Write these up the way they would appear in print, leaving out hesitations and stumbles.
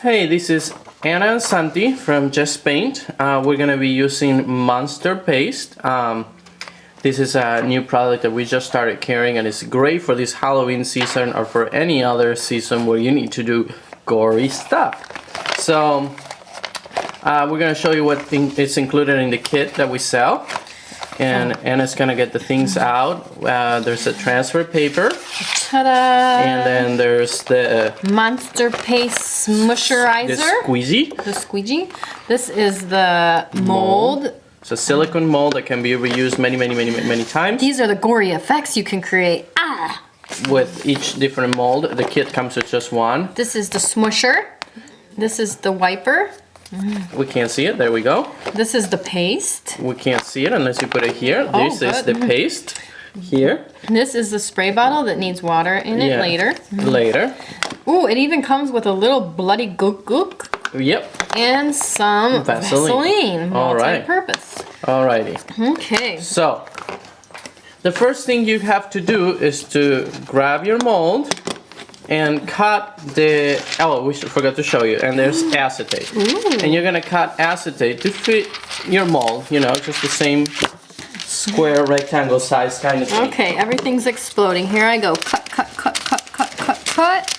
Hey, this is Anna and Santi from Just Paint. We're gonna be using Monster Paste. This is a new product that we just started carrying, and it's great for this Halloween season or for any other season where you need to do gory stuff. So we're gonna show you what is included in the kit that we sell. And Anna's gonna get the things out. There's a transfer paper. Ta-da! And then there's the Monster Paste Smusherizer. the squeegee. The squeegee. This is the mold. It's a silicone mold that can be reused many times. These are the gory effects you can create. Ah! With each different mold. The kit comes with just one. This is the smusher. This is the wiper. We can't see it. There we go. This is the paste. We can't see it unless you put it here. This is the paste here. This is the spray bottle that needs water in it later. Later. Ooh, it even comes with a little bloody gook gook. Yep. And some Vaseline. All right. Multi-purpose. Alrighty. Okay. So, the first thing you have to do is to grab your mold and cut the, we forgot to show you, and there's acetate. Ooh. And you're gonna cut acetate to fit your mold, you know, just the same square rectangle size kind of thing. Okay, everything's exploding. Here I go. Cut, cut, cut, cut, cut, cut, cut.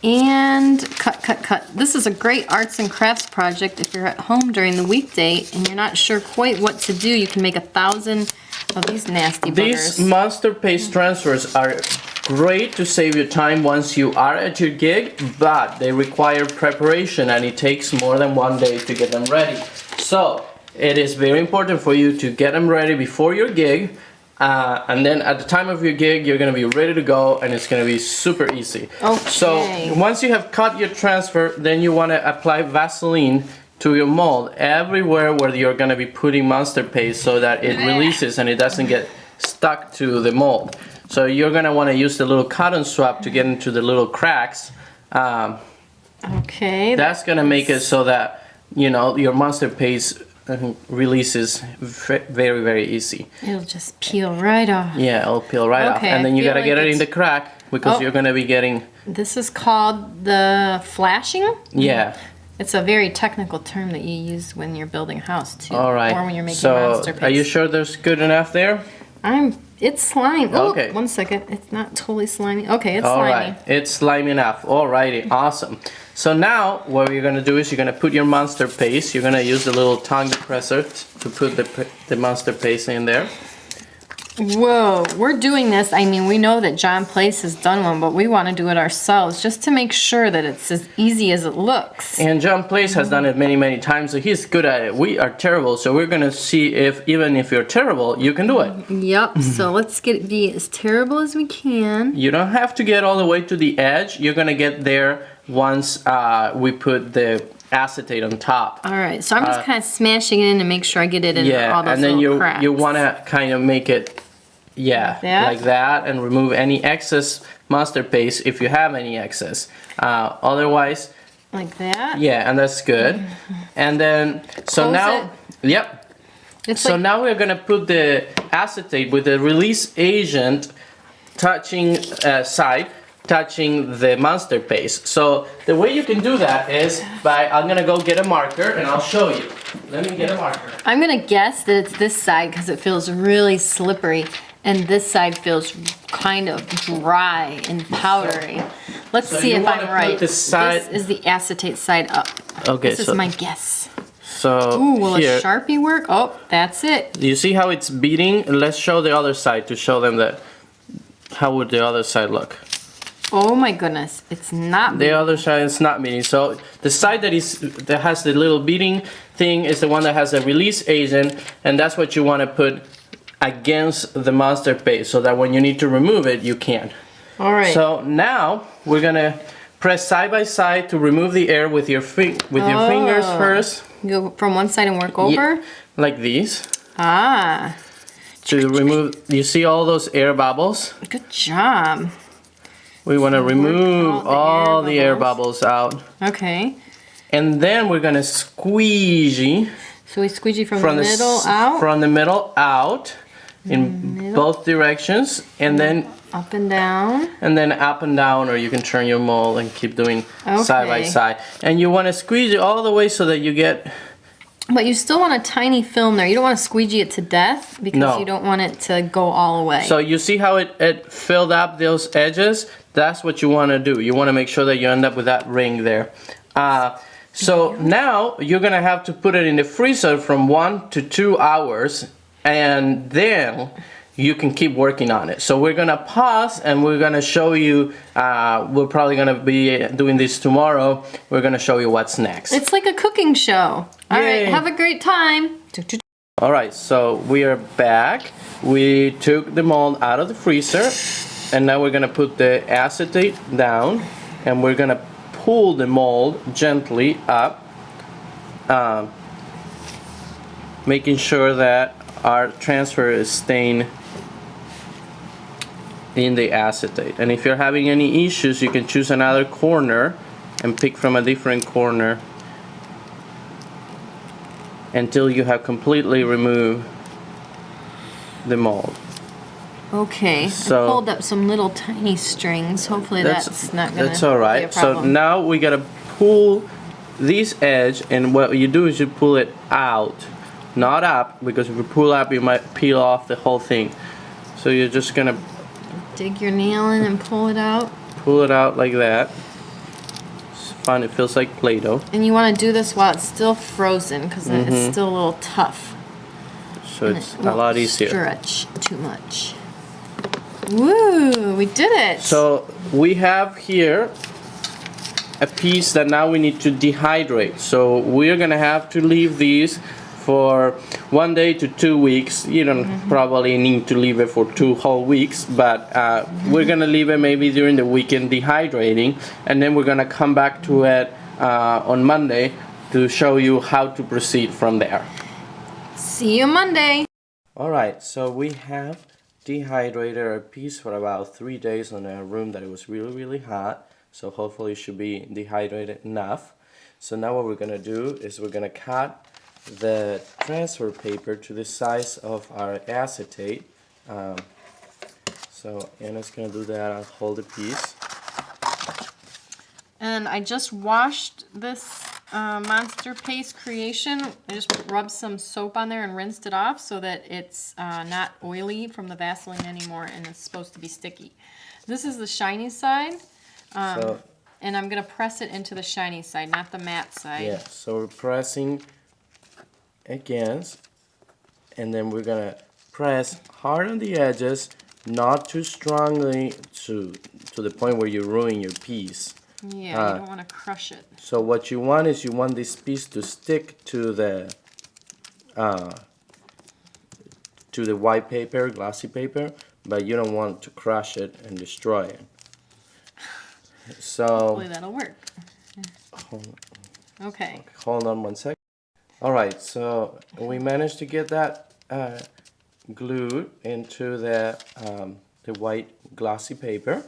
And cut, cut, cut. This is a great arts and crafts project if you're at home during the weekday and you're not sure quite what to do. You can make 1,000 of these nasty buggers. These Monster Paste transfers are great to save you time once you are at your gig, but they require preparation and it takes more than one day to get them ready. So it is very important for you to get them ready before your gig, and then at the time of your gig you're going to be ready to go and it's going to be super easy. Okay. So once you have cut your transfer, then you want to apply Vaseline to your mold everywhere where you're going to be putting Monster Paste so that it releases and it doesn't get stuck to the mold. So you're going to want to use the little cotton swab to get into the little cracks. Okay. That's going to make it so that, you know, your Monster Paste releases very easy. It'll just peel right off. Yeah, it'll peel right off. And then you got to get it in the crack because you're going to be getting... This is called the flashing? Yeah. It's a very technical term that you use when you're building a house too. All right. Or when you're making so Monster Paste. Are you sure there's good enough there? It's slimy. Oh, okay. 1 second. It's not totally slimy. Okay, it's All slimy. right. It's slimy enough. Alrighty. Awesome. So now what you're going to do is you're going to put your Monster Paste. You're going to use the little tongue depressor to put the Monster Paste in there. Whoa, we're doing this. I mean, we know that John Place has done one, but we want to do it ourselves just to make sure that it's as easy as it looks. And John Place has done it many times, so he's good at it. We are terrible, so we're going to see if even if you're terrible, you can do it. Yep, so let's be as terrible as we can. You don't have to get all the way to the edge. You're going to get there once we put the acetate on top. All right, so I'm just kind of smashing it in to make sure I get it in all those little cracks. you want to kind of make it like that, and remove any excess Monster Paste if you have any excess. Otherwise, like that. Yeah, and that's good. And then so Close now, it. So now we're gonna put the acetate with the release agent touching touching the Monster Paste. So the way you can do that is by, I'm gonna go get a marker and I'll show you. Let me get a marker. I'm gonna guess that it's this side because it feels really slippery, and this side feels kind of dry and powdery. Let's see if I'm right. This is the acetate side up. Okay, this is my guess. So ooh, will a Sharpie work? Oh, that's it. You see how it's beating? Let's show the other side to show them that. How would the other side look? Oh my goodness, it's not beating. The other side is not beating. So the side that has the little beating thing is the one that has a release agent, and that's what you want to put against the Monster Paste so that when you need to remove it, you can. All right. So now we're gonna press side by side to remove the air with your fingers first. Go from one side and work over? Like these. Ah. To remove, you see all those air bubbles? Good job. We want to remove all the air bubbles out. Okay. And then we're going to squeegee. So we squeegee from the middle out? From the middle out. in both directions, and then up and down. And then up and down, or you can turn your mold and keep doing side by side. And you want to squeeze it all the way so that you get... But you still want a tiny film there. You don't want to squeegee it to death because you don't want it to go all the way. So you see how it filled up those edges? That's what you want to do. You want to make sure that you end up with that ring there. So now you're going to have to put it in the freezer from 1 to 2 hours, and then you can keep working on it. So we're gonna pause and we're gonna show you, we're probably gonna be doing this tomorrow. We're gonna show you what's next. It's like a cooking show. All right, have a great time. All right, so we are back. We took the mold out of the freezer, and now we're gonna put the acetate down, and we're gonna pull the mold gently up, making sure that our transfer is staying in the acetate. And if you're having any issues, you can choose another corner and pick from a different corner until you have completely removed the mold. Okay, So I pulled up some little tiny strings. Hopefully that's not gonna That's all right. be a problem. So now we gotta pull this edge, and what you do is you pull it out, not up, because if you pull up you might peel off the whole thing. So you're just gonna dig your nail in and pull it out. Pull it out like that. It's fun, it feels like Play-Doh. And you want to do this while it's still frozen because it's still a little tough. So it's a lot easier. Stretch too much. Woo, we did it. So we have here a piece that now we need to dehydrate. So we're gonna have to leave these for 1 day to 2 weeks. You don't probably need to leave it for 2 whole weeks, but we're gonna leave it maybe during the weekend dehydrating, and then we're gonna come back to it on Monday to show you how to proceed from there. See you Monday. Alright, so we have dehydrated our piece for about 3 days in a room that it was really hot, so hopefully it should be dehydrated enough. So now what we're gonna do is we're gonna cut the transfer paper to the size of our acetate. So Anna's gonna do that. I'll hold the piece. And I just washed this Monster Paste creation. I just rubbed some soap on there and rinsed it off so that it's not oily from the Vaseline anymore, and it's supposed to be sticky. This is the shiny side, and I'm gonna press it into the shiny side, not the matte side. Yeah, so we're pressing against, and then we're gonna press hard on the edges, not too strongly to the point where you ruin your piece. Yeah, you don't want to crush it. So what you want is you want this piece to stick to the white paper, glossy paper, but you don't want to crush it and destroy it. So hopefully that'll work. Okay. Hold on 1 second. Alright, so we managed to get that glued into the white glossy paper.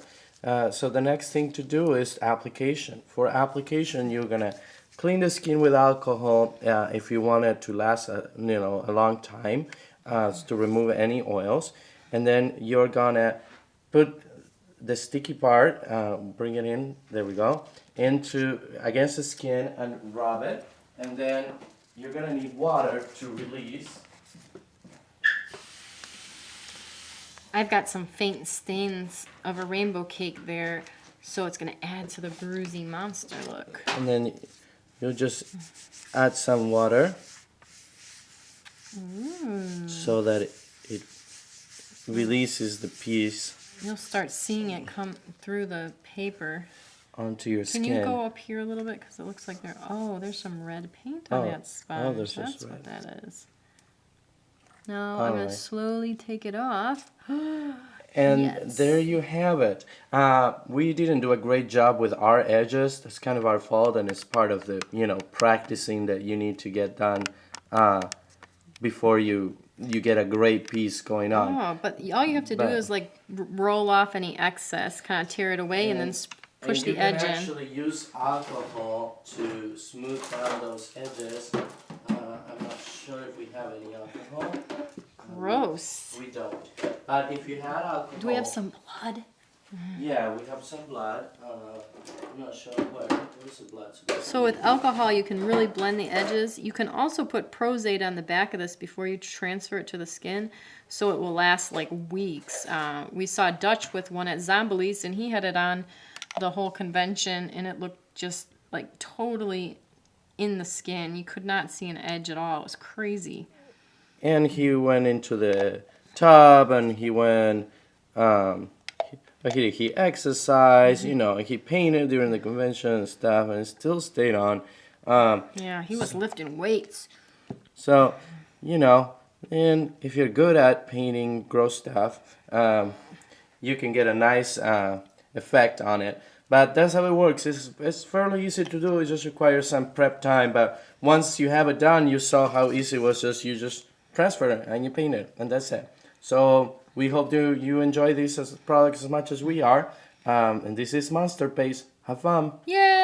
So the next thing to do is application. For application, you're gonna clean the skin with alcohol if you want it to last a long time, to remove any oils. And then you're gonna put the sticky part, bring it in, there we go, against the skin and rub it. And then you're gonna need water to release. I've got some faint stains of a rainbow cake there, so it's gonna add to the bruisey monster look. And then you'll just add some water so that it releases the piece. You'll start seeing it come through the paper onto your skin. Can you go up here a little bit, because it looks like there's some red paint on that spot. That's what that is. Now I'm going to slowly take it off. And there you have it. We didn't do a great job with our edges. That's kind of our fault, and it's part of the practicing that you need to get done before you get a great piece going on. Oh, but all you have to do is like roll off any excess, kind of tear it away, and then push the edge in. You can actually use alcohol to smooth down those edges. I'm not sure if we have any alcohol. Gross. We don't. But if you had alcohol... Do we have some blood? Yeah, we have some blood. I'm not sure where. Where's the blood? So with alcohol, you can really blend the edges. You can also put Prostate on the back of this before you transfer it to the skin, so it will last like weeks. We saw Dutch with one at Zombies, and he had it on the whole convention, and it looked just like totally in the skin. You could not see an edge at all. It was crazy. And he went into the tub, and he went... He exercised, you know, he painted during the convention and stuff, and it still stayed on. Yeah, he was lifting weights. So, you know, and if you're good at painting gross stuff, you can get a nice effect on it. But that's how it works. It's fairly easy to do. It just requires some prep time. But once you have it done, you saw how easy it was. You just transfer it and you paint it, and that's it. So we hope you enjoy these products as much as we are. And this is Monster Paste. Have fun. Yay!